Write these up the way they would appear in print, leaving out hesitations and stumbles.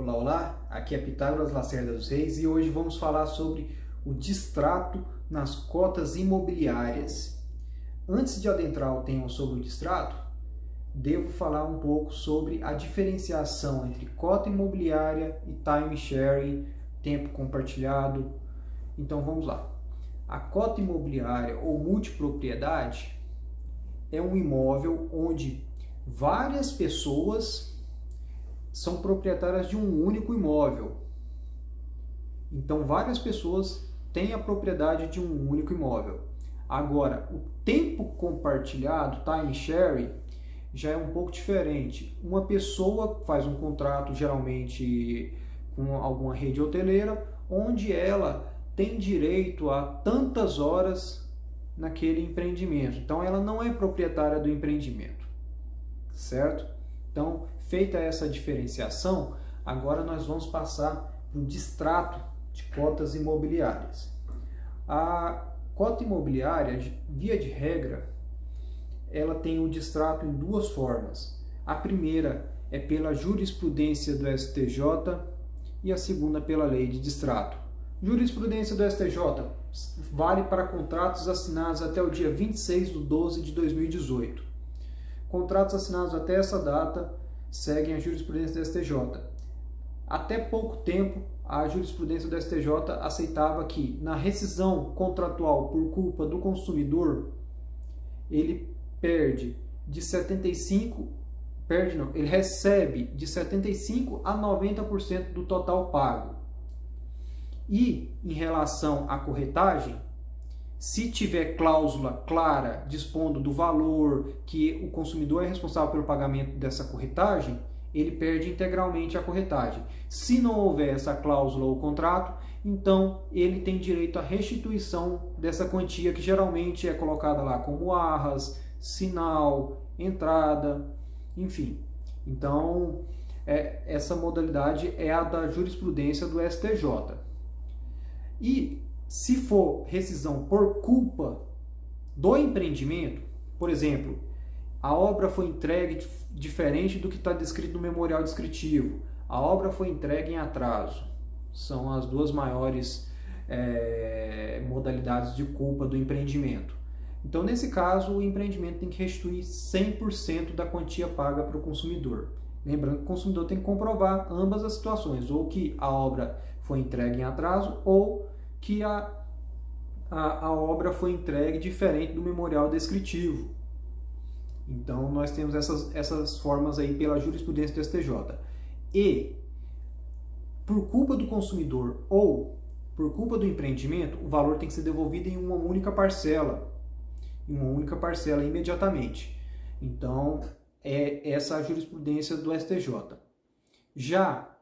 Olá, olá, aqui é Pitágoras Lacerda dos Reis e hoje vamos falar sobre o distrato nas cotas imobiliárias. Antes de adentrar o tema sobre o distrato, devo falar um pouco sobre a diferenciação entre cota imobiliária e time sharing, tempo compartilhado. Então vamos lá. A cota imobiliária ou multipropriedade é um imóvel onde várias pessoas são proprietárias de um único imóvel. Então, várias pessoas têm a propriedade de um único imóvel. Agora, o tempo compartilhado, time sharing, já é um pouco diferente. Uma pessoa faz um contrato, geralmente com alguma rede hoteleira, onde ela tem direito a tantas horas naquele empreendimento. Então, ela não é proprietária do empreendimento, certo? Então, feita essa diferenciação, agora nós vamos passar para o distrato de cotas imobiliárias. A cota imobiliária, via de regra, ela tem o distrato em duas formas. A primeira é pela jurisprudência do STJ e a segunda pela lei de distrato. Jurisprudência do STJ vale para contratos assinados até o dia 26/12/2018. Contratos assinados até essa data seguem a jurisprudência do STJ. Até pouco tempo, a jurisprudência do STJ aceitava que, na rescisão contratual por culpa do consumidor, ele ele recebe de 75% a 90% do total pago. E, em relação à corretagem, se tiver cláusula clara dispondo do valor que o consumidor é responsável pelo pagamento dessa corretagem, ele perde integralmente a corretagem. Se não houver essa cláusula ou contrato, então ele tem direito à restituição dessa quantia que geralmente é colocada lá como arras, sinal, entrada, enfim. Então, essa modalidade é a da jurisprudência do STJ. E se for rescisão por culpa do empreendimento, por exemplo, a obra foi entregue diferente do que está descrito no memorial descritivo, a obra foi entregue em atraso, são as duas maiores modalidades de culpa do empreendimento. Então, nesse caso, o empreendimento tem que restituir 100% da quantia paga para o consumidor. Lembrando que o consumidor tem que comprovar ambas as situações, ou que a obra foi entregue em atraso, ou que a obra foi entregue diferente do memorial descritivo. Então, nós temos essas formas aí pela jurisprudência do STJ. E, por culpa do consumidor ou por culpa do empreendimento, o valor tem que ser devolvido em uma única parcela imediatamente. Então, é essa a jurisprudência do STJ. Já,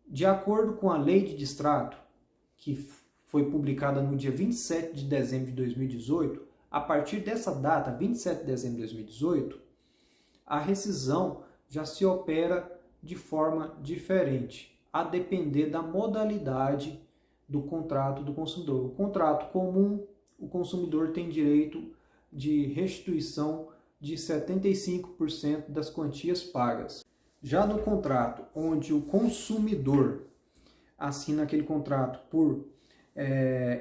de acordo com a lei de distrato, que foi publicada no dia 27 de dezembro de 2018, a partir dessa data, 27 de dezembro de 2018, a rescisão já se opera de forma diferente, a depender da modalidade do contrato do consumidor. O contrato comum, o consumidor tem direito de restituição de 75% das quantias pagas. Já no contrato onde o consumidor assina aquele contrato por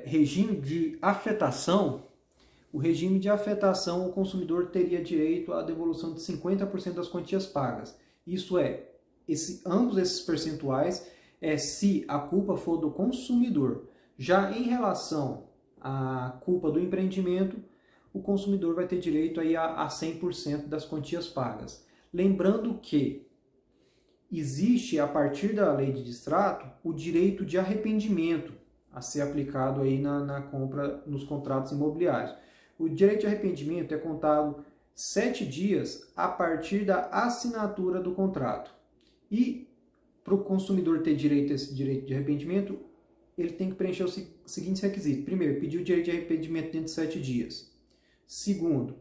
regime de afetação, o regime de afetação, o consumidor teria direito à devolução de 50% das quantias pagas. Isso ambos esses percentuais se a culpa for do consumidor. Já em relação à culpa do empreendimento, o consumidor vai ter direito aí a 100% das quantias pagas. Lembrando que existe, a partir da lei de distrato, o direito de arrependimento a ser aplicado aí na compra, nos contratos imobiliários. O direito de arrependimento é contado 7 dias a partir da assinatura do contrato. E para o consumidor ter direito a esse direito de arrependimento, ele tem que preencher os seguintes requisitos. Primeiro, pedir o direito de arrependimento dentro de 7 dias. Segundo,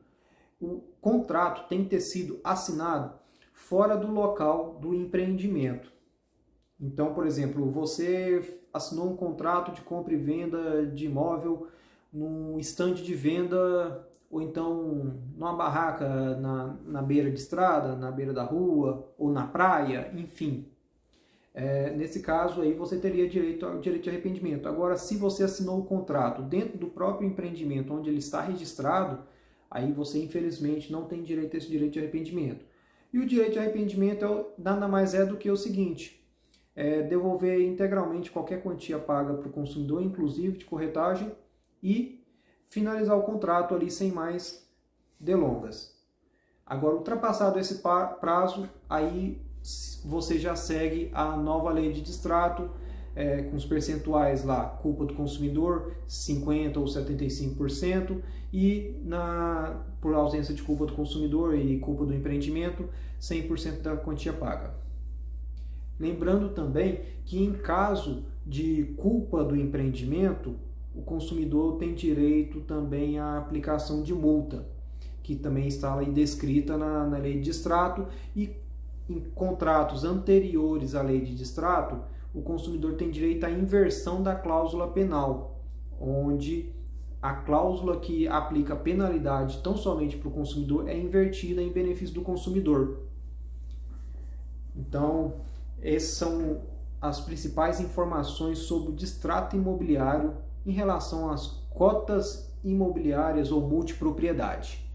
o contrato tem que ter sido assinado fora do local do empreendimento. Então, por exemplo, você assinou um contrato de compra e venda de imóvel num estande de venda, ou então numa barraca na beira de estrada, na beira da rua, ou na praia, enfim. Nesse caso aí você teria direito ao direito de arrependimento. Agora, se você assinou o contrato dentro do próprio empreendimento onde ele está registrado, aí você infelizmente não tem direito a esse direito de arrependimento. E o direito de arrependimento nada mais é do que o seguinte: devolver integralmente qualquer quantia paga para o consumidor, inclusive de corretagem, e finalizar o contrato ali sem mais delongas. Agora, ultrapassado esse prazo, aí você já segue a nova lei de distrato, com os percentuais lá, culpa do consumidor, 50% ou 75%, e por ausência de culpa do consumidor e culpa do empreendimento, 100% da quantia paga. Lembrando também que em caso de culpa do empreendimento, o consumidor tem direito também à aplicação de multa, que também está aí descrita na lei de distrato, e em contratos anteriores à lei de distrato, o consumidor tem direito à inversão da cláusula penal, onde a cláusula que aplica penalidade tão somente para o consumidor é invertida em benefício do consumidor. Então, essas são as principais informações sobre o distrato imobiliário em relação às cotas imobiliárias ou multipropriedade.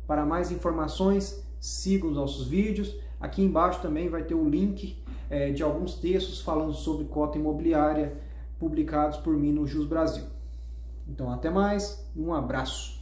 Para mais informações, siga os nossos vídeos. Aqui embaixo também vai ter o link de alguns textos falando sobre cota imobiliária publicados por mim no Jus Brasil. Então, até mais e um abraço.